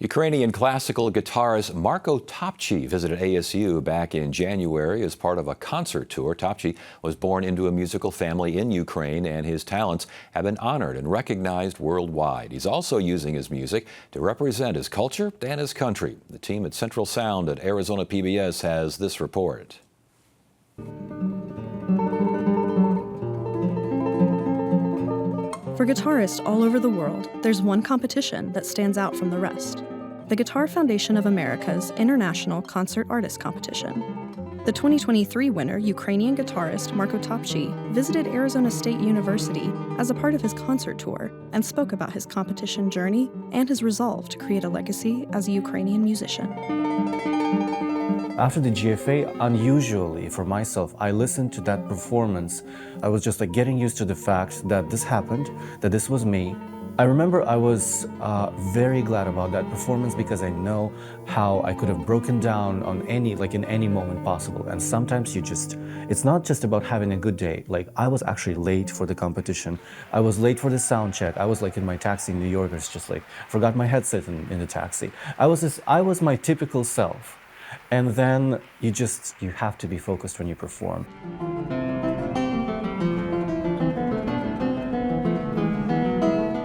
Ukrainian classical guitarist Marko Topci visited ASU back in January as part of a concert tour. Topci was born into a musical family in Ukraine, and his talents have been honored and recognized worldwide. He's also using his music to represent his culture and his country. The team at Central Sound at Arizona PBS has this report. For guitarists all over the world, there's one competition that stands out from the rest: the Guitar Foundation of America's International Concert Artist Competition. The 2023 winner, Ukrainian guitarist Marko Topci, visited Arizona State University as a part of his concert tour and spoke about his competition journey and his resolve to create a legacy as a Ukrainian musician. After the GFA, unusually for myself, I listened to that performance. I was just getting used to the fact that this happened, that this was me. I remember I was very glad about that performance because I know how I could have broken down on in any moment possible. And sometimes it's not just about having a good day. I was actually late for the competition. I was late for the sound check. I was in my taxi in New York. It's just forgot my headset in the taxi. I was my typical self. And then you have to be focused when you perform.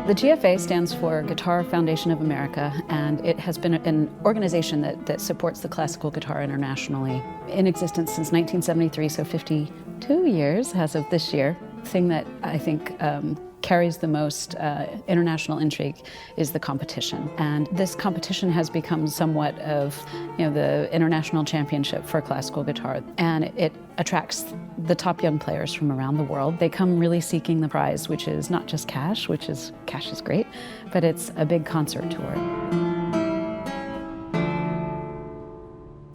The GFA stands for Guitar Foundation of America, and it has been an organization that supports the classical guitar internationally. In existence since 1973, so 52 years as of this year. The thing that I think carries the most international intrigue is the competition. And this competition has become somewhat of the international championship for classical guitar. And it attracts the top young players from around the world. They come really seeking the prize, which is not just cash, cash is great, but it's a big concert tour.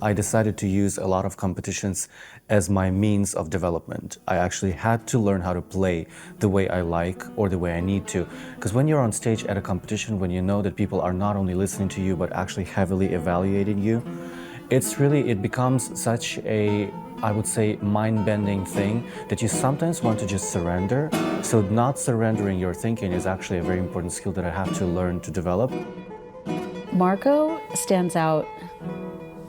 I decided to use a lot of competitions as my means of development. I actually had to learn how to play the way I like or the way I need to. Because when you're on stage at a competition, when you know that people are not only listening to you, but actually heavily evaluating you, it becomes such a, I would say, mind-bending thing that you sometimes want to just surrender. So not surrendering your thinking is actually a very important skill that I have to learn to develop. Marko stands out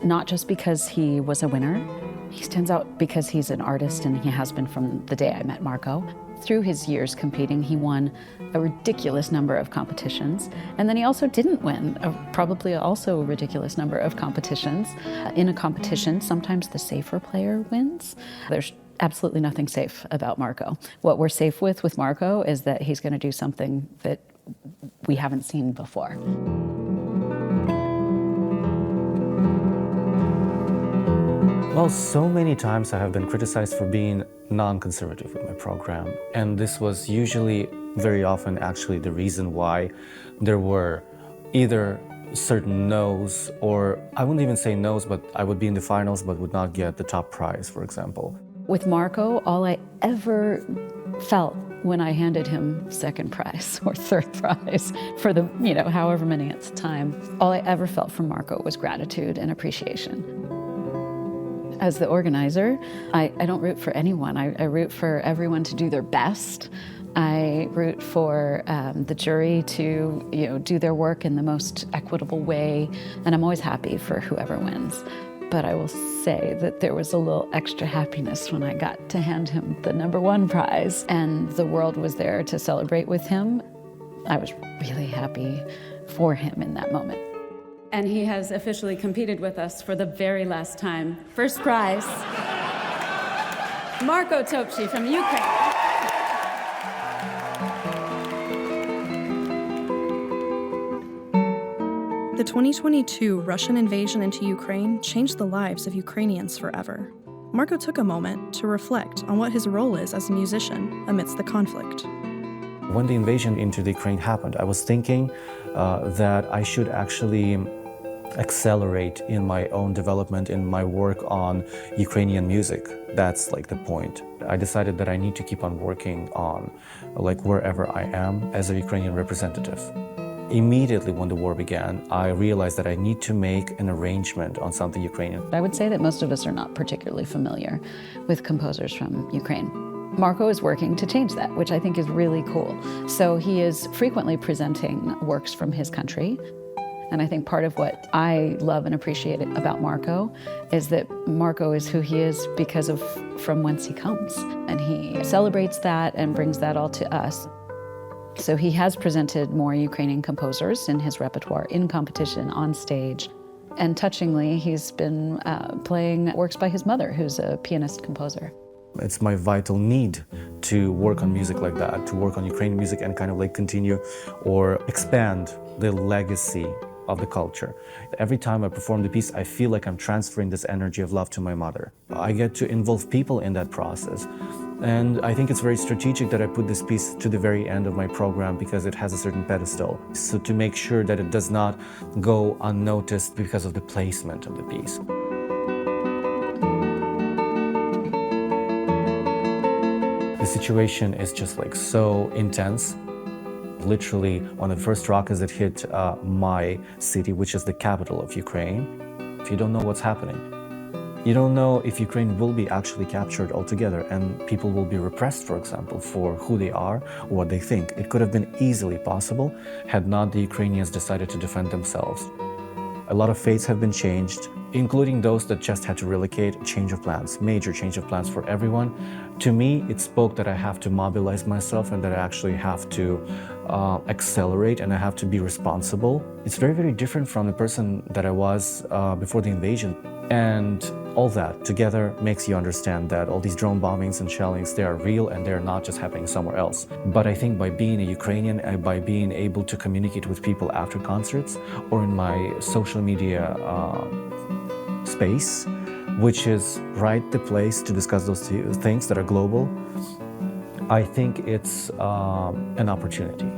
not just because he was a winner. He stands out because he's an artist, and he has been from the day I met Marko. Through his years competing, he won a ridiculous number of competitions, and then he also didn't win probably also a ridiculous number of competitions. In a competition, sometimes the safer player wins. There's absolutely nothing safe about Marko. What we're safe with Marko is that he's going to do something that we haven't seen before. Well, so many times I have been criticized for being non-conservative with my program. And this was usually, very often, actually the reason why there were either certain no's, or I wouldn't even say no's, but I would be in the finals but would not get the top prize, for example. With Marko, all I ever felt when I handed him second prize or third prize for the, however many at the time, all I ever felt from Marko was gratitude and appreciation. As the organizer, I don't root for anyone. I root for everyone to do their best. I root for the jury to do their work in the most equitable way, and I'm always happy for whoever wins. But I will say that there was a little extra happiness when I got to hand him the #1 prize, and the world was there to celebrate with him. I was really happy for him in that moment. And he has officially competed with us for the very last time. First prize, Marko Topci from Ukraine. The 2022 Russian invasion into Ukraine changed the lives of Ukrainians forever. Marko took a moment to reflect on what his role is as a musician amidst the conflict. When the invasion into the Ukraine happened, I was thinking that I should actually accelerate in my own development, in my work on Ukrainian music. That's the point. I decided that I need to keep on working on wherever I am as a Ukrainian representative. Immediately when the war began, I realized that I need to make an arrangement on something Ukrainian. I would say that most of us are not particularly familiar with composers from Ukraine. Marko is working to change that, which I think is really cool. So he is frequently presenting works from his country. And I think part of what I love and appreciate about Marco is that Marco is who he is because of from whence he comes. And he celebrates that and brings that all to us. So he has presented more Ukrainian composers in his repertoire, in competition, on stage. And touchingly, he's been playing works by his mother, who's a pianist-composer. It's my vital need to work on music like that, to work on Ukrainian music and kind of like continue or expand the legacy of the culture. Every time I perform the piece, I feel like I'm transferring this energy of love to my mother. I get to involve people in that process. And I think it's very strategic that I put this piece to the very end of my program because it has a certain pedestal. So to make sure that it does not go unnoticed because of the placement of the piece. The situation is just like so intense. Literally, one of the first rockets that hit my city, which is the capital of Ukraine, if you don't know what's happening, you don't know if Ukraine will be actually captured altogether and people will be repressed, for example, for who they are or what they think. It could have been easily possible had not the Ukrainians decided to defend themselves. A lot of fates have been changed, including those that just had to relocate, change of plans, major change of plans for everyone. To me, it spoke that I have to mobilize myself and that I actually have to accelerate and I have to be responsible. It's very, very different from the person that I was before the invasion. And all that together makes you understand that all these drone bombings and shellings, they are real and they're not just happening somewhere else. But I think by being a Ukrainian and by being able to communicate with people after concerts or in my social media space, which is right the place to discuss those things that are global, I think it's an opportunity.